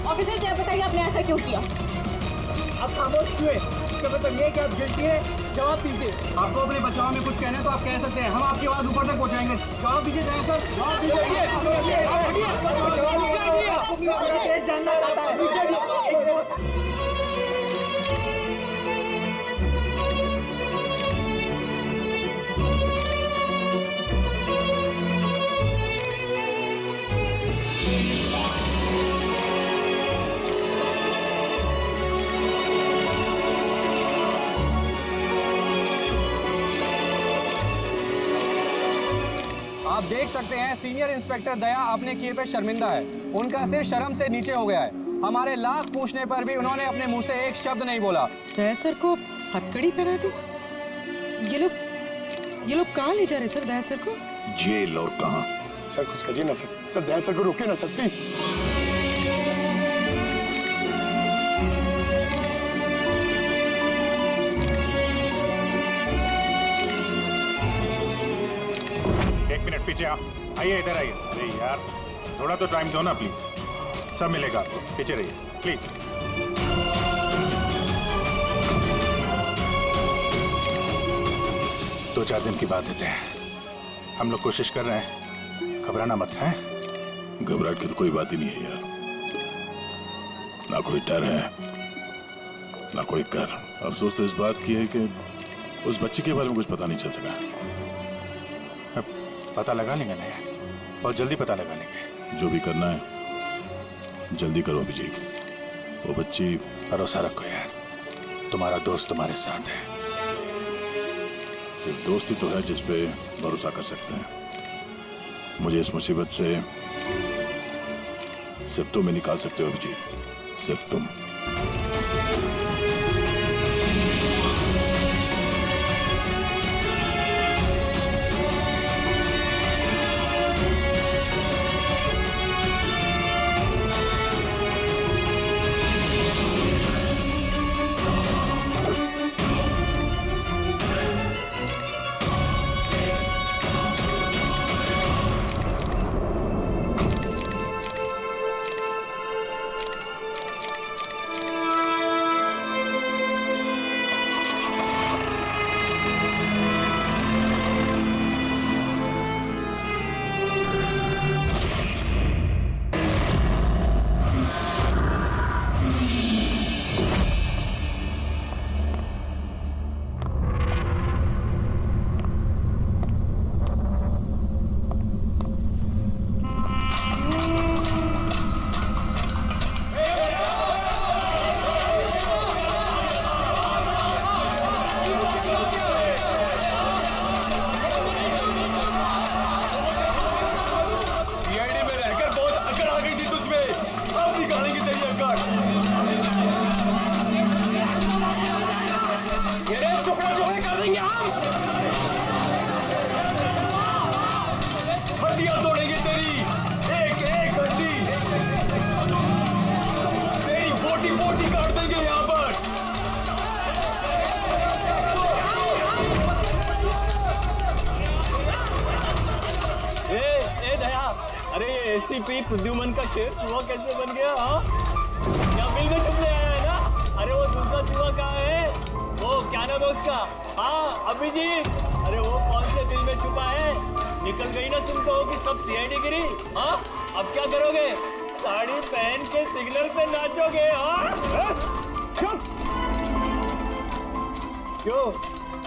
Officer जी, बताइए आपने ऐसा क्यों किया? आप खामोश क्यों हैं? इसका मतलब ये कि आप गिल्टी हैं, जवाब दीजिए। आपको अपने बचाव में कुछ कहना है तो आप कह सकते हैं, हम आपकी आवाज ऊपर तक पहुंचाएंगे। जवाब दीजिए सर, जवाब दीजिए। जानना चाहता है। आप देख सकते हैं सीनियर इंस्पेक्टर दया अपने किए पे शर्मिंदा है। उनका सिर शर्म से नीचे हो गया है। हमारे लाख पूछने पर भी उन्होंने अपने मुंह से एक शब्द नहीं बोला। दया सर को हथकड़ी पहना दी। ये लोग कहाँ ले जा रहे सर दया सर को? जेल और कहाँ? सर कुछ करिए ना सर, दया सर को रोकिए ना सर प्लीज। एक मिनट पीछे आओ, आइए इधर आइए। अरे यार थोड़ा तो टाइम दो ना प्लीज, सब मिलेगा आपको। पीछे रहिए प्लीज। 2-4 दिन की बात है, हम लोग कोशिश कर रहे हैं, घबराना मत है। घबराहट की तो कोई बात ही नहीं है यार, ना कोई डर है ना कोई कर। अफसोस तो इस बात की है कि उस बच्ची के बारे में कुछ पता नहीं चल सका। पता लगा लेंगे ना यार, बहुत जल्दी पता लगा लेंगे। जो भी करना है जल्दी करो अभिजीत। वो बच्ची, भरोसा रखो यार, तुम्हारा दोस्त तुम्हारे साथ है। सिर्फ दोस्ती तो है जिस पे भरोसा कर सकते हैं। मुझे इस मुसीबत से सिर्फ तुम ही निकाल सकते हो अभिजीत, सिर्फ तुम। हड्डियां तोड़ेंगे तेरी, एक एक हड्डी, तेरी बोटी बोटी काट देंगे यहाँ पर। ए दया, अरे एसीपी प्रद्युमन का शेर चूहा कैसे बन गया? हाँ, यहाँ बिल में छुपने आया है ना? अरे वो दूसरा चूहा कहाँ है? वो क्या नाम है उसका? हाँ अभिजीत। अरे वो कौन से बिल में छुपा है? निकल गई ना तुम कहोगी सब सीआईडी गिरी। हाँ, अब क्या करोगे? साड़ी पहन के सिग्नल पे नाचोगे? हाँ, चुप। क्यों?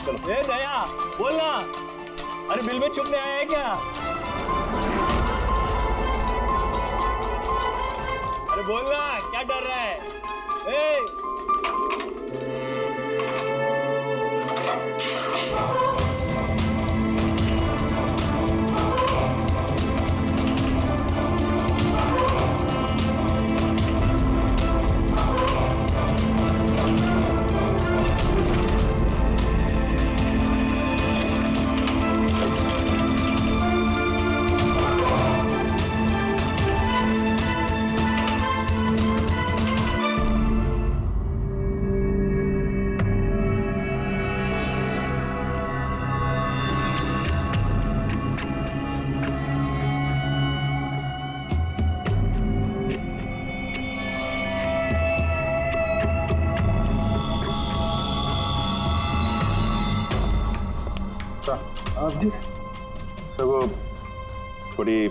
चलो ए दया बोलना, अरे बिल में छुपने आया है क्या? अरे बोलना, क्या डर रहा है? ए आप जी सर वो थोड़ी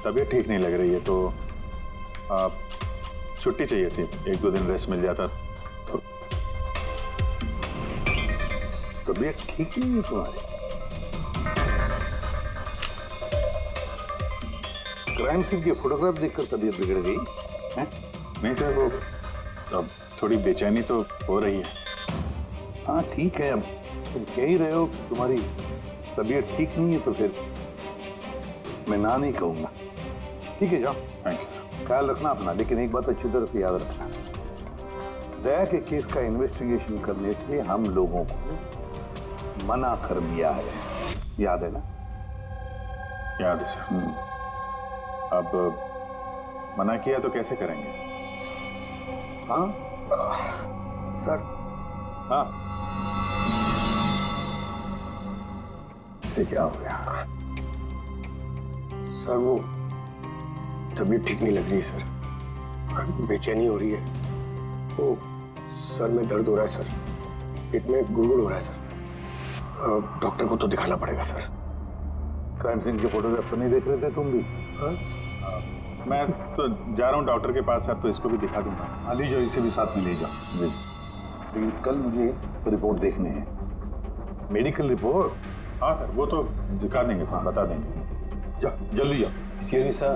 तबीयत ठीक नहीं लग रही है तो आप छुट्टी चाहिए थी, 1-2 दिन रेस्ट मिल जाता तो। तबीयत ठीक नहीं है तुम्हारी? क्राइम सीन के फोटोग्राफ देखकर तबीयत बिगड़ गई है? नहीं सर वो अब थोड़ी बेचैनी तो हो रही है। हाँ ठीक है, अब तुम कह ही रहे हो तुम्हारी तबीयत ठीक नहीं है तो फिर मैं ना नहीं कहूंगा। ठीक है जाओ, थैंक यू सर। ख्याल रखना अपना, लेकिन एक बात अच्छी तरह से याद रखना, दया के केस का इन्वेस्टिगेशन करने से हम लोगों को मना कर दिया है, याद है ना? याद है सर। अब मना किया तो कैसे करेंगे? हाँ सर हाँ इसे क्या हो गया? सर वो तबीयत ठीक नहीं लग रही है सर, बेचैनी हो रही है, वो सर में दर्द हो रहा है सर, पेट में गुड़गुड़ हो रहा है सर, डॉक्टर को तो दिखाना पड़ेगा सर। क्राइम सीन के फोटोग्राफ नहीं देख रहे थे तुम भी? हाँ? मैं तो जा रहा हूँ डॉक्टर के पास सर, तो इसको भी दिखा दूंगा। हाँ ले जाओ, इसे भी साथ में ले जाओ। जी लेकिन कल मुझे रिपोर्ट देखने हैं। Medical report? हाँ सर वो तो दिखा देंगे सर, बता देंगे। जाओ जल्दी जाओ। Excuse me sir.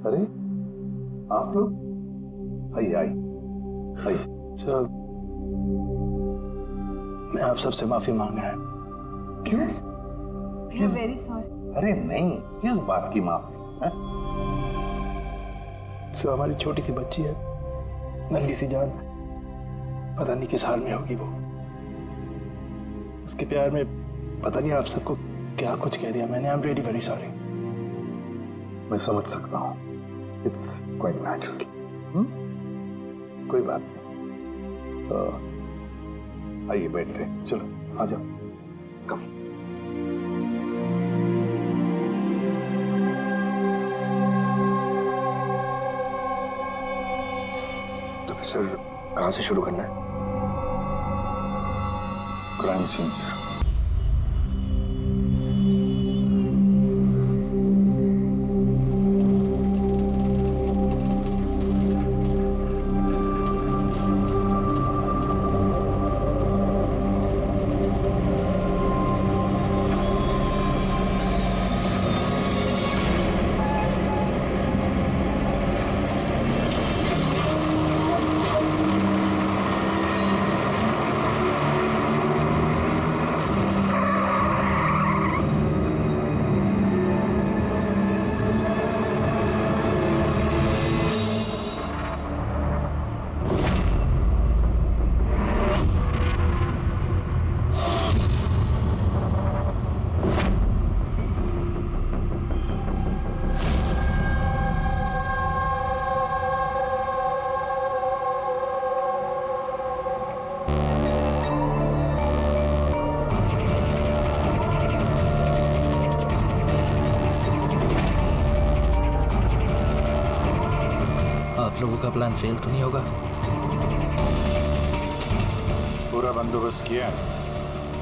अरे आप लोग आइए आइए आइए। सर मैं आप सबसे माफी मांग रहा है। क्यों? Very sorry. अरे नहीं, किस बात की माफी है? सर हमारी छोटी सी बच्ची है, नन्ही सी जान, पता नहीं किस हाल में होगी वो। उसके प्यार में पता नहीं आप सबको क्या कुछ कह दिया मैंने। I am really very sorry. मैं समझ सकता हूँ, इट्स क्वाइट नेचुरल। कोई बात नहीं। आइए बैठते हैं, चलो आ जाओ। कम। तो फिर सर कहाँ से शुरू करना है? क्राइम सीन से। आप लोगों का प्लान फेल तो नहीं होगा? पूरा बंदोबस्त किया है,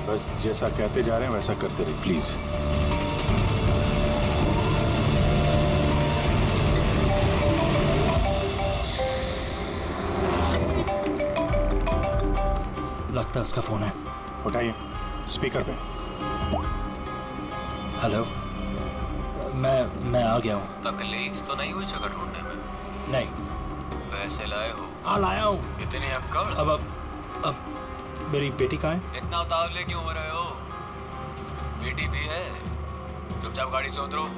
बस जैसा कहते जा रहे हैं वैसा करते रहिए प्लीज। लगता है उसका फोन है। उठाइए, स्पीकर पे। हेलो, मैं आ गया हूँ। तकलीफ तो नहीं हुई जगह ढूंढने में? नहीं। पैसे लाए हो? हाँ लाया हूँ। इतने अक्कड़? अब मेरी बेटी कहाँ है? इतना उतावले क्यों हो रहे हो? बेटी भी है। चुपचाप गाड़ी से उतरो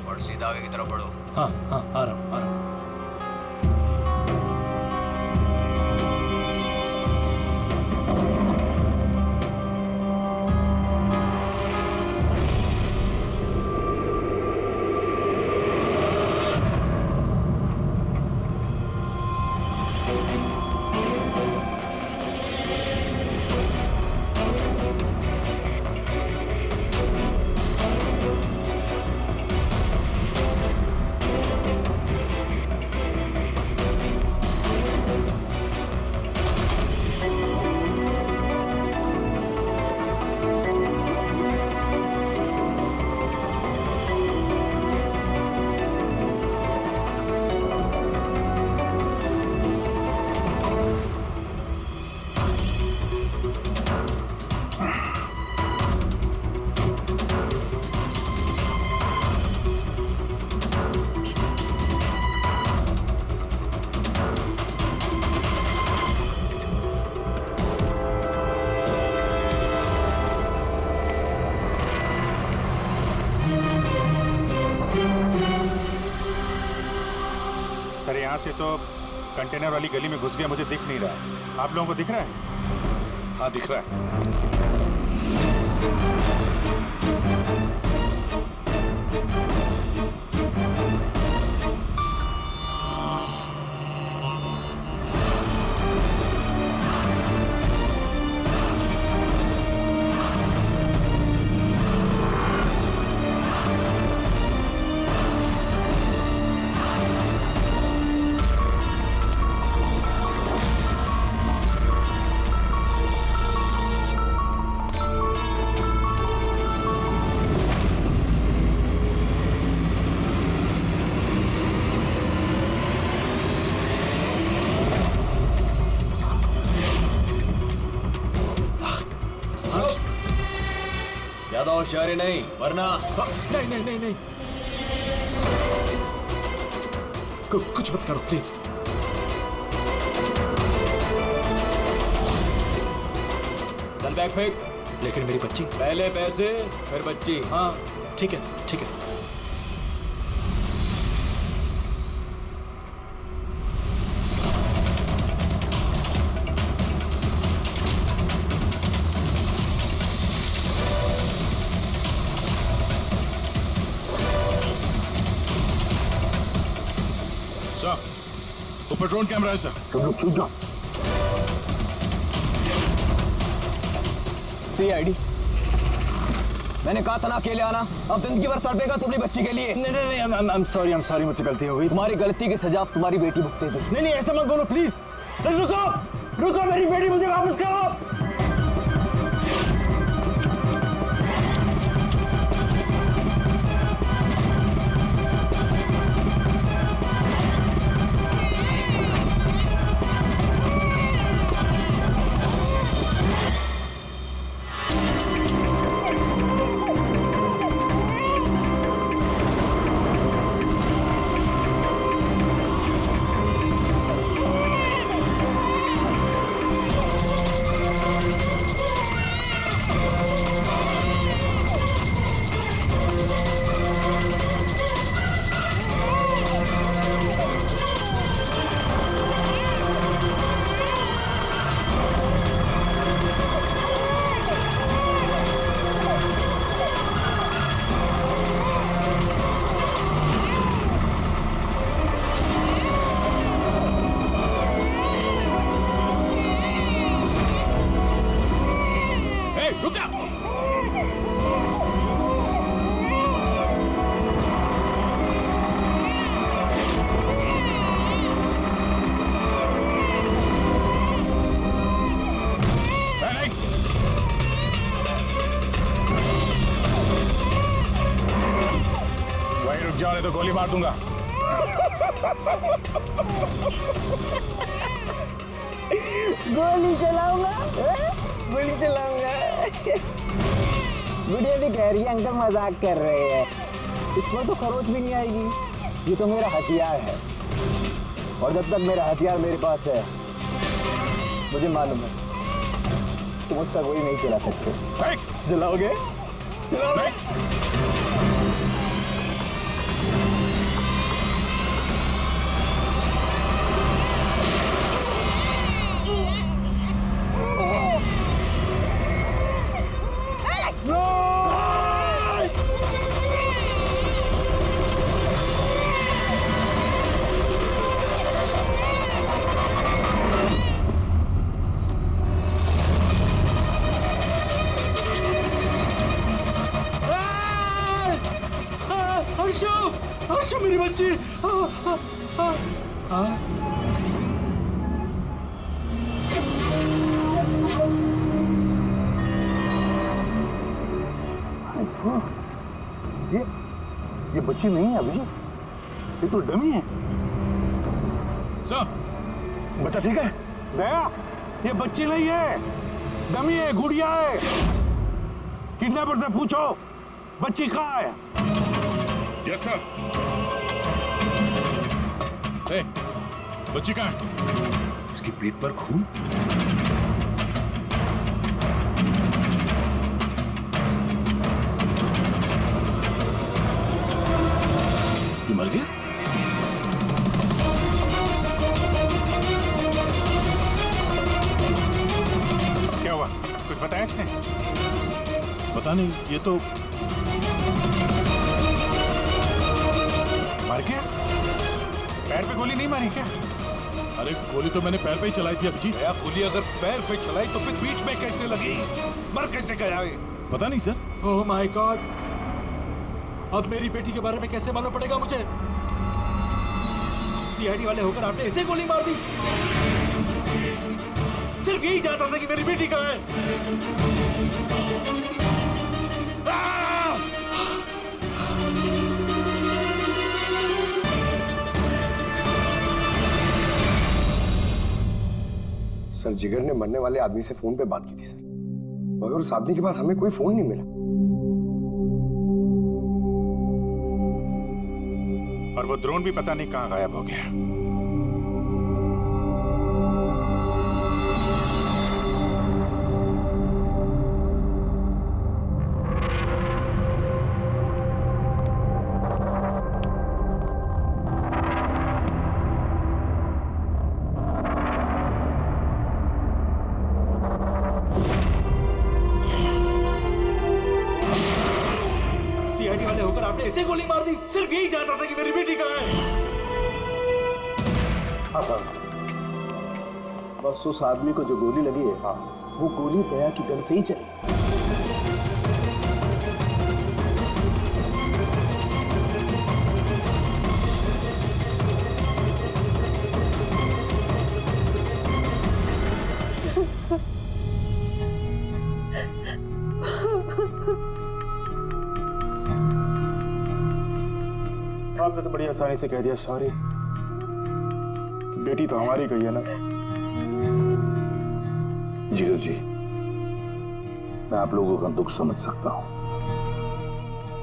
और सीधा आगे की तरफ बढ़ो। हाँ हाँ आ रहा हूँ। से तो कंटेनर वाली गली में घुस गया, मुझे दिख नहीं रहा है। आप लोगों को दिख रहा है? हाँ दिख रहा है। ज्यादा होशियारी नहीं, वरना नहीं नहीं नहीं नहीं, कुछ मत करो प्लीज। चल बैग फेंक। लेकिन मेरी बच्ची। पहले पैसे फिर बच्ची। हाँ ठीक है ठीक है। सर, ऊपर ड्रोन कैमरा है सर। तुम लोग छूट जाओ। CID, मैंने कहा था ना अकेले आना। अब जिंदगी भर तड़पेगा तुम अपनी बच्ची के लिए। नहीं नहीं नहीं, आई एम सॉरी, मुझसे गलती हो गई। तुम्हारी गलती की सजा अब तुम्हारी बेटी भुगतेगी। नहीं नहीं, ऐसा मत बोलो प्लीज। रुको, मेरी बेटी मुझे वापस करो। तो गोली मार दूंगा। गोली चलाऊंगा। गुड़िया भी कह रही है अंकल मजाक कर रहे हैं, इसमें तो खरोच भी नहीं आएगी। ये तो मेरा हथियार है, और जब तक मेरा हथियार मेरे पास है, मुझे मालूम है तुम उसका गोली नहीं चला सकते। चलाओगे? हर्षु मेरी बच्ची। ये बच्ची नहीं है अभिजीत, ये तो डमी है। सर, बच्चा ठीक है? दया, ये बच्ची नहीं है, डमी है, गुड़िया है। किडनैपर से पूछो बच्ची कहाँ है। Yes sir. ए, बच्ची कहाँ है? इसकी पेट पर खून। ये मर गया? कुछ बताया इसने? पता नहीं, ये तो मार गया। पैर पे गोली नहीं मारी क्या? अरे गोली तो मैंने पैर पे ही चलाई थी अभिजीत। गोली अगर पैर पे चलाई तो फिर पीठ में कैसे लगी? मर कैसे गया? पता नहीं सर। ओह माय गॉड, अब मेरी बेटी के बारे में कैसे मालूम पड़ेगा मुझे? सीआईडी वाले होकर आपने इसे गोली मार दी। सिर्फ यही जानता था कि मेरी बेटी कहाँ है। सर जिगर ने मरने वाले आदमी से फोन पे बात की थी सर, मगर उस आदमी के पास हमें कोई फोन नहीं मिला। और वो ड्रोन भी पता नहीं कहां गायब हो गया। सीआईडी वाले होकर आपने इसे गोली मार दी। सिर्फ यही जानता था कि मेरी बेटी कहाँ है। बस उस आदमी को जो गोली लगी है, वो गोली दया की गन से ही चली। आपने तो बड़ी आसानी से कह दिया सॉरी। बेटी तो हमारी गई है ना। जिगर जी, मैं आप लोगों का दुख समझ सकता हूं,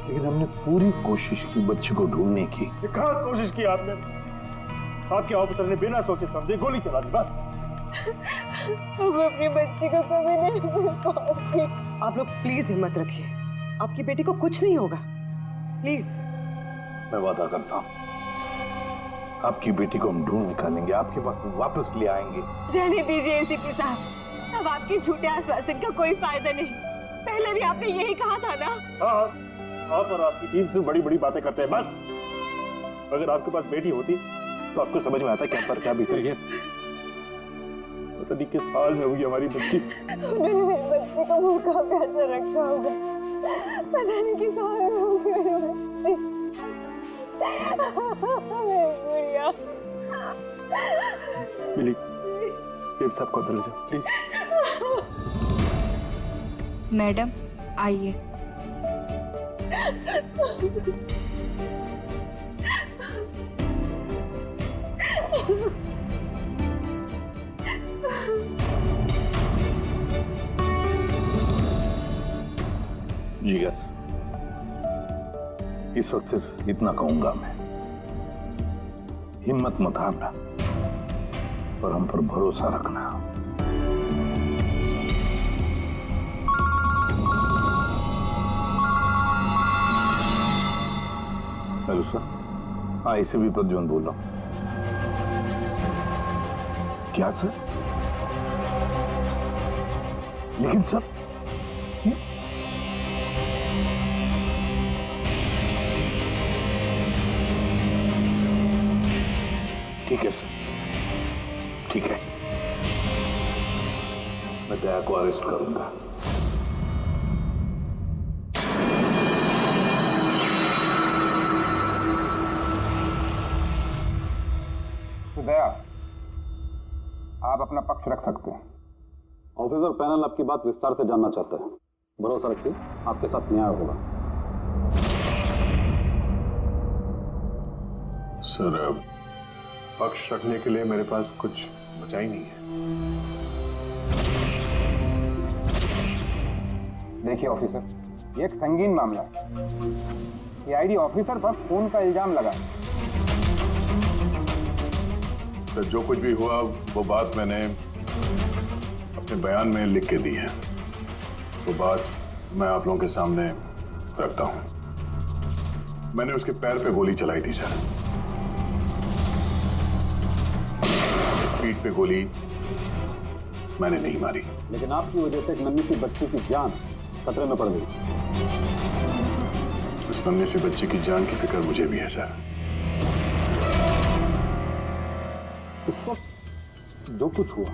लेकिन हमने पूरी कोशिश की बच्ची को ढूंढने की। कहाँ कोशिश की आपने? आपके ऑफिसर ने बिना सोचे समझे गोली चला दी बस। हम अपनी बच्ची को कभी नहीं भूल पाएंगे। आप लोग प्लीज हिम्मत रखिए, आपकी बेटी को कुछ नहीं होगा, प्लीज। मैं वादा करता हूं, आपकी बेटी को हम ढूंढ निकालेंगे, आपके पास वापस ले आएंगे। रहने दीजिए एसीपी साहब, अब आपके झूठे आश्वासन का कोई फायदा नहीं। पहले भी आपने यही कहा था ना। हाँ, आप और आपकी टीम से बड़ी बड़ी बातें करते हैं बस। अगर आपके पास बेटी होती तो आपको समझ में आता क्या पर क्या बीत रही है। पता नहीं किस हाल में होगी हमारी बच्ची। उन्होंने मेरी बच्ची को भूखा प्यासा रखा होगा, पता नहीं किस हाल में होगी मेरी बच्ची। गुड़िया मिली, बेब साहब को अंदर ले जाओ प्लीज। मैडम आइए। जिगर, इस वक्त सिर्फ इतना कहूंगा मैं, हिम्मत मत हारना और हम पर भरोसा रखना। Hello sir. हाँ, इसे भी प्रद्युम्न बोल रहा हूं। क्या सर? लेकिन सर, ठीक है सर, ठीक है, मैं दया को अरेस्ट करूंगा। तो दया, आप अपना पक्ष रख सकते हैं। ऑफिसर पैनल आपकी बात विस्तार से जानना चाहता है। भरोसा रखिए, आपके साथ न्याय होगा। सर, अब पक्ष रखने के लिए मेरे पास कुछ बचा ही नहीं है। देखिए ऑफिसर, ये एक संगीन मामला है। सीआईडी ऑफिसर पर खून का इल्जाम लगा। सर, जो कुछ भी हुआ वो बात मैंने अपने बयान में लिख के दी है। वो बात मैं आप लोगों के सामने रखता हूं। मैंने उसके पैर पे गोली चलाई थी सर, पीठ पे गोली, मैंने नहीं मारी। लेकिन आपकी वजह से एक नन्ही सी बच्ची की जान खतरे में पड़ गई। उस नन्हे से बच्चे की जान की फिक्र मुझे भी है सर। इस वक्त जो कुछ हुआ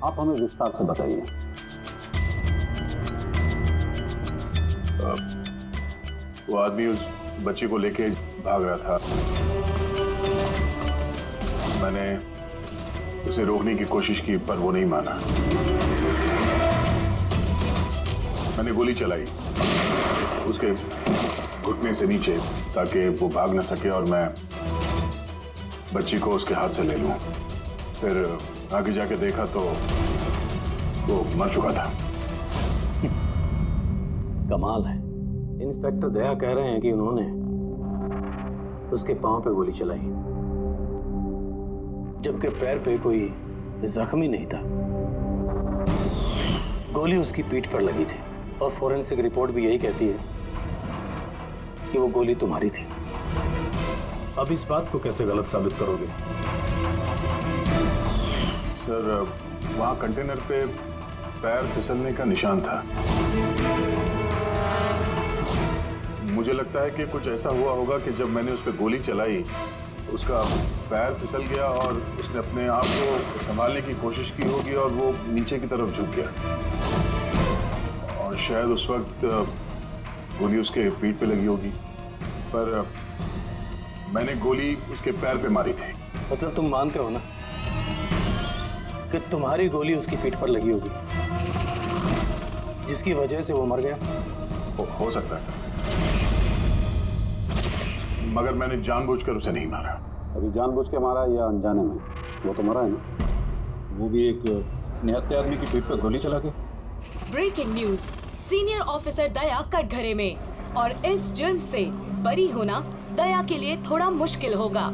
आप हमें विस्तार से बताइए। वो आदमी उस बच्ची को लेके भाग रहा था। मैंने उसे रोकने की कोशिश की पर वो नहीं माना। मैंने गोली चलाई उसके घुटने से नीचे ताकि वो भाग न सके और मैं बच्ची को उसके हाथ से ले लूं। फिर आगे जाके देखा तो वो मर चुका था। कमाल है। इंस्पेक्टर दया कह रहे हैं कि उन्होंने उसके पांव पे गोली चलाई, जबकि पैर पे कोई जख्म ही नहीं था। गोली उसकी पीठ पर लगी थी और फोरेंसिक रिपोर्ट भी यही कहती है कि वो गोली तुम्हारी थी। अब इस बात को कैसे गलत साबित करोगे? सर वहां कंटेनर पे पैर फिसलने का निशान था। मुझे लगता है कि कुछ ऐसा हुआ होगा कि जब मैंने उस पर गोली चलाई उसका पैर फिसल गया और उसने अपने आप को संभालने की कोशिश की होगी और वो नीचे की तरफ झुक गया और शायद उस वक्त गोली उसके पीठ पे लगी होगी। पर मैंने गोली उसके पैर पे मारी थी। मतलब तुम मानते हो ना कि तुम्हारी गोली उसकी पीठ पर लगी होगी जिसकी वजह से वो मर गया? हो सकता है सर, मगर मैंने जानबूझकर उसे नहीं मारा। अभी जानबूझ के मारा या अनजाने में, वो तो मरा है ना। वो भी एक निहत्थे आदमी की पीठ पर गोली चला के। ब्रेकिंग न्यूज, सीनियर ऑफिसर दया कटघरे में, और इस जुर्म से बरी होना दया के लिए थोड़ा मुश्किल होगा।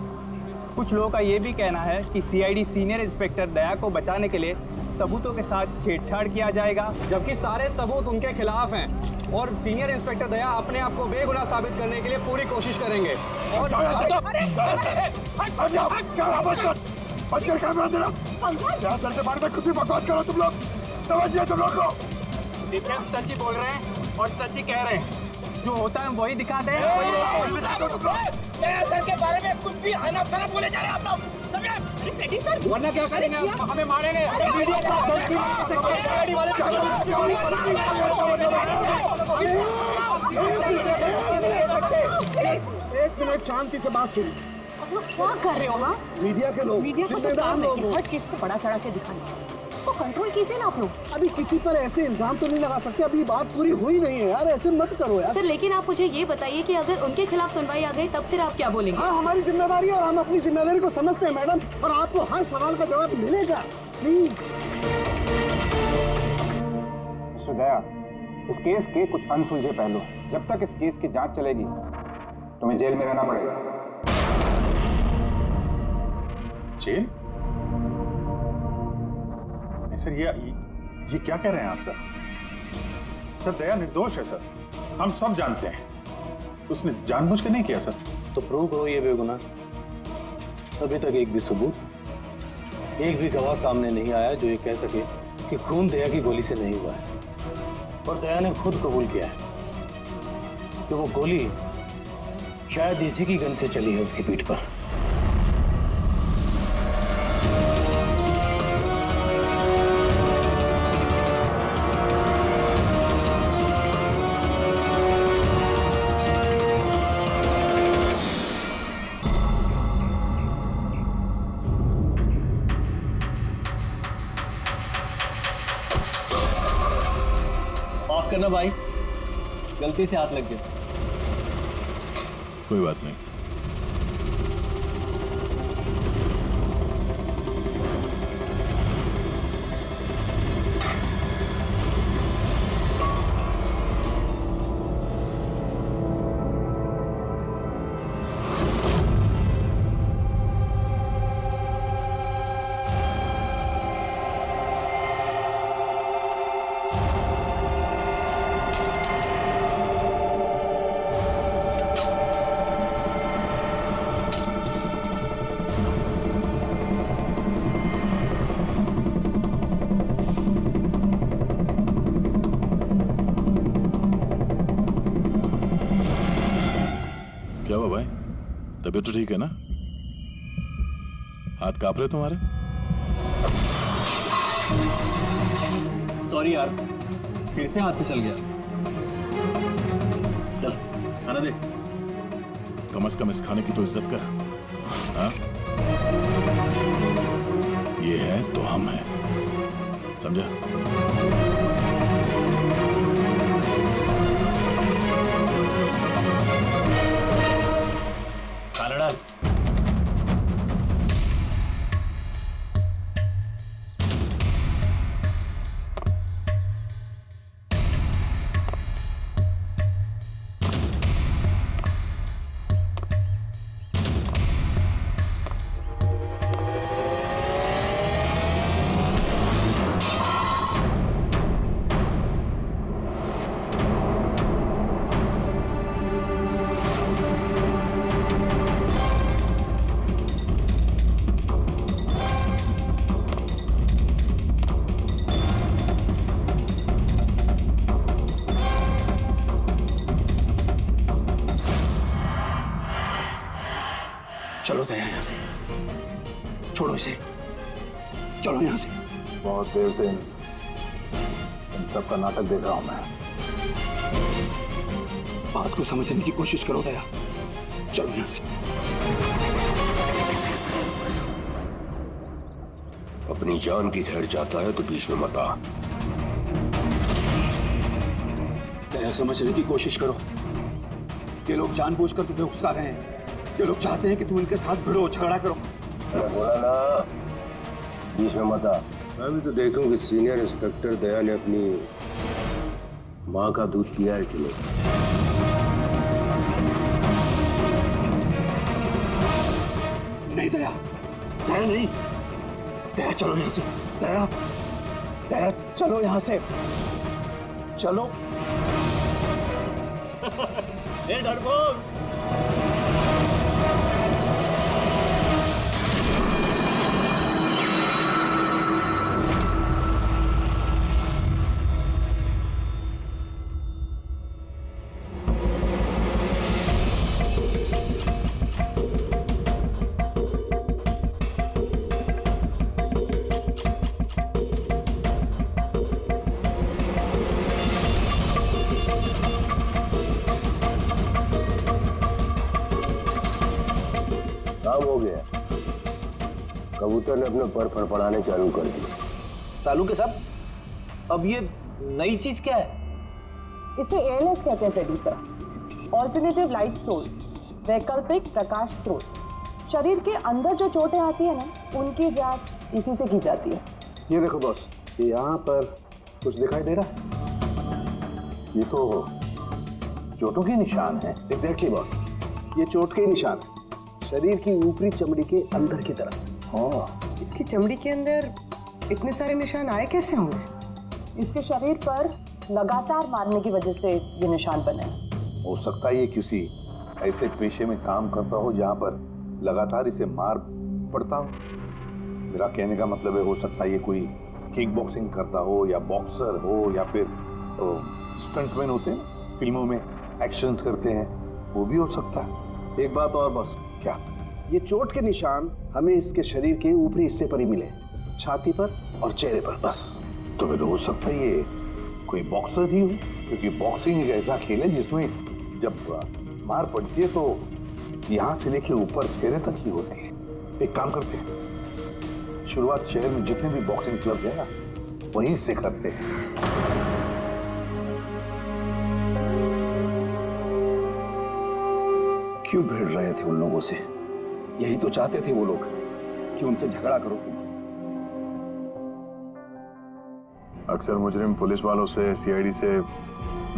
कुछ लोगों का ये भी कहना है कि सीआईडी सीनियर इंस्पेक्टर दया को बचाने के लिए सबूतों के साथ छेड़छाड़ किया जाएगा, जबकि सारे सबूत उनके खिलाफ हैं और सीनियर इंस्पेक्टर दया अपने आप को बेगुनाह साबित करने के लिए पूरी कोशिश करेंगे। और सच ही बोल रहे हैं और सच ही कह रहे हैं। जो होता है वही दिखाते हैं। सर के बारे में कुछ भी अनाप-शनाप बोले जा रहे हैं आप लोग। वरना क्या करेंगे? हमें मारेंगे। एक मिनट शांति से बात सुनिए। आप लोग क्या कर रहे हो? हाँ, मीडिया के लोग, मीडिया को तो काम है कि हर चीज को बड़ा चढ़ा के दिखाना। तो कंट्रोल कीजिए ना आप लोग। अभी किसी पर ऐसे इल्जाम तो नहीं लगा सकते, अभी बात पूरी हुई नहीं है यार, ऐसे मत करो यार। सर लेकिन आप मुझे ये बताइए कि अगर उनके खिलाफ सुनवाई आ गई तब फिर आप क्या बोलेंगे? हाँ, हमारी जिम्मेदारी है और हम अपनी जिम्मेदारी को समझते हैं मैडम, और आपको हर सवाल का जवाब मिलेगा। प्लीज मिस्टर दया, इस केस के कुछ अनसुलझे पहलू, जब तक इस केस की जांच चलेगी तुम्हें जेल में रहना पड़ेगा। जेल? सर ये क्या कह रहे हैं आप सर? सर दया निर्दोष है सर, हम सब जानते हैं। उसने जानबूझ के नहीं किया सर। तो प्रूव करो ये बेगुनाह। अभी तक एक भी सबूत, एक भी गवाह सामने नहीं आया जो ये कह सके कि खून दया की गोली से नहीं हुआ है। और दया ने खुद कबूल किया है कि वो गोली शायद इसी की गन से चली है उसकी पीठ पर। माफ करना भाई, गलती से हाथ लग गया। कोई बात नहीं। तबीयत तो ठीक है ना? हाथ कांप रहे तुम्हारे? सॉरी यार, फिर से हाथ फिसल गया। चल खाना दे। कम से कम इस खाने की तो इज्जत कर। हाँ? ये है तो हम हैं, समझा? खाना डाल। चलो दया यहाँ से, छोड़ो इसे, चलो यहाँ से। बहुत देर से इन सब का नाटक देख रहा हूं मैं। बात को समझने की कोशिश करो दया, चलो यहाँ से। अपनी जान की खैर चाहता है तो बीच में मत आ। दया समझने की कोशिश करो। ये लोग जानबूझकर तुम्हें उकसा रहे हैं। ये लोग चाहते हैं कि तुम इनके साथ भिड़ो, झगड़ा करो। बोला ना, बीच में मत आ। मैं भी तो देखूं कि सीनियर इंस्पेक्टर दया ने अपनी माँ का दूध पिया है कि नहीं। नहीं दया, दया नहीं, दया चलो यहाँ से, दया, दया चलो यहाँ से, चलो। ए डरपोक, काम हो गया। कबूतर ने अपने पर फड़फड़ाने चालू कर दिए। सालू के साहब, अब ये नई चीज क्या है? इसे एयरलेस कहते हैं Freddy sir. Alternative light source, वैकल्पिक प्रकाश स्रोत। शरीर के अंदर जो चोटें आती है ना, उनकी जांच इसी से की जाती है। ये देखो बॉस, यहाँ पर कुछ दिखाई दे रहा है? ये तो चोटों के निशान है। एग्जैक्टली बॉस, ये चोट के निशान है, शरीर की ऊपरी चमड़ी के अंदर की तरफ। हाँ, इसकी चमड़ी के अंदर इतने सारे निशान आए कैसे होंगे? इसके शरीर पर लगातार मारने की वजह से ये निशान बने। हो सकता है ये किसी ऐसे पेशे में काम करता हो जहां पर लगातार इसे मार पड़ता हो। मेरा कहने का मतलब है, हो सकता है ये कोई किक बॉक्सिंग करता हो, या बॉक्सर हो, या फिर स्टंटमैन होते हैं फिल्मों में एक्शंस करते हैं, वो भी हो सकता है। एक बात और बस, क्या? ये चोट के निशान हमें इसके शरीर के ऊपरी हिस्से पर ही मिले, छाती पर और चेहरे पर बस। तो फिर हो सकता है ये कोई बॉक्सर ही हो, क्योंकि बॉक्सिंग एक ऐसा खेल है जिसमें जब मार पड़ती है तो यहाँ से लेके ऊपर चेहरे तक ही होती है। एक काम करते हैं, शुरुआत शहर में जितने भी बॉक्सिंग क्लब है ना, वहीं से करते हैं। क्यों भिड़ रहे थे उन लोगों से? यही तो चाहते थे वो लोग कि उनसे झगड़ा करो तुम। अक्सर मुजरिम पुलिस वालों से, सीआईडी से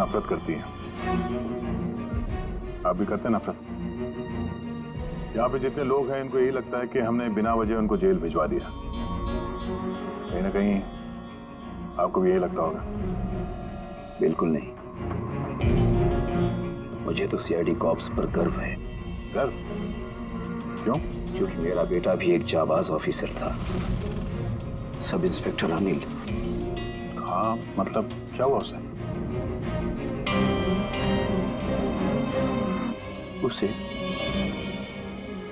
नफरत करती है। आप भी करते हैं नफरत? यहाँ पे जितने लोग हैं, इनको यही लगता है कि हमने बिना वजह उनको जेल भिजवा दिया। कहीं ना कहीं आपको भी यही लगता होगा। बिल्कुल नहीं, मुझे तो सीआईडी कॉप्स पर गर्व है। गर्व? क्यों? क्योंकि मेरा बेटा भी एक जाबाज ऑफिसर था, सब इंस्पेक्टर अनिल। हाँ, मतलब क्या हुआ उसे?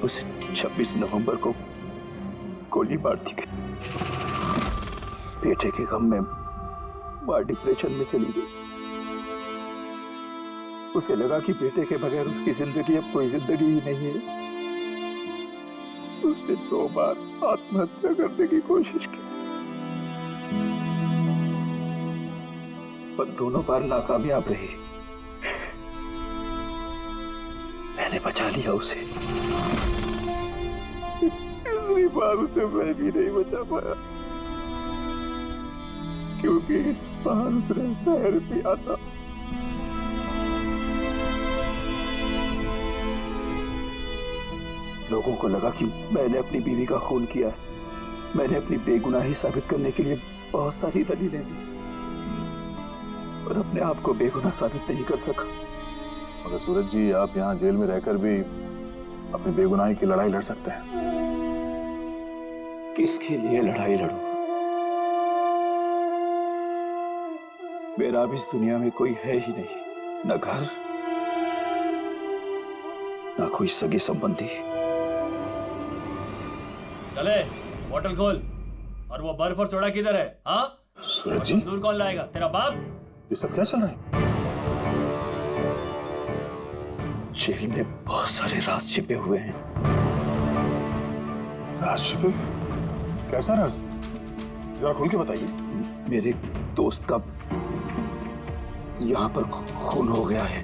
उसे 26 नवंबर को गोली मार दी गई। बेटे के गम में मां डिप्रेशन में चली गई। उसे लगा कि बेटे के बगैर उसकी जिंदगी अब कोई जिंदगी ही नहीं है। उसने 2 बार आत्महत्या करने की कोशिश की, पर दोनों बार नाकामयाब रही। मैंने बचा लिया उसे। इसी बार उसे मैं भी नहीं बचा पाया, क्योंकि इस बार उसने जहर पिया था। लोगों को लगा कि मैंने अपनी बीवी का खून किया है। मैंने अपनी बेगुनाही साबित करने के लिए बहुत सारी दलीलें दी, और अपने आप को बेगुनाह साबित नहीं कर सका। मगर सूरज जी, आप यहाँ जेल में रहकर भी अपनी बेगुनाही की लड़ाई लड़ सकते हैं। किसके लिए लड़ाई लड़ूं? मेरा अब इस दुनिया में कोई है ही नहीं, न घर, न कोई सगे संबंधी। चले, बोतल खोल। और वो बर्फ और सोडा किधर है? हाँ सूरज जी, दूर कौन लाएगा? तेरा बाप? ये सब क्या चल रहा है? जेल में बहुत सारे राज छिपे हुए हैं। राज छिपे? कैसा राज? जरा खुल के बताइए। मेरे दोस्त का यहाँ पर खून हो गया है,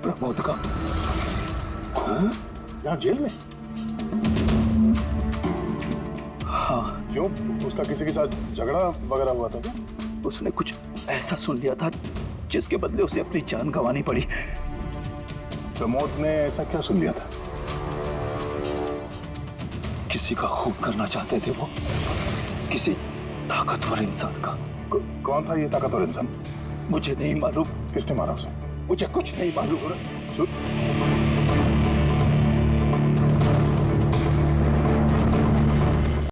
प्रमोद का। हाँ? यहाँ जेल में? हाँ। क्यों? उसका किसी के साथ झगड़ा वगैरह हुआ था क्या? उसने कुछ ऐसा सुन लिया था जिसके बदले उसे अपनी जान गंवानी पड़ी। प्रमोद ने ऐसा क्या सुन लिया था? किसी का खून करना चाहते थे वो, किसी ताकतवर इंसान का। कौन था ये ताकतवर इंसान? मुझे नहीं मालूम। किसने मारा उसे? मुझे कुछ नहीं मालूम।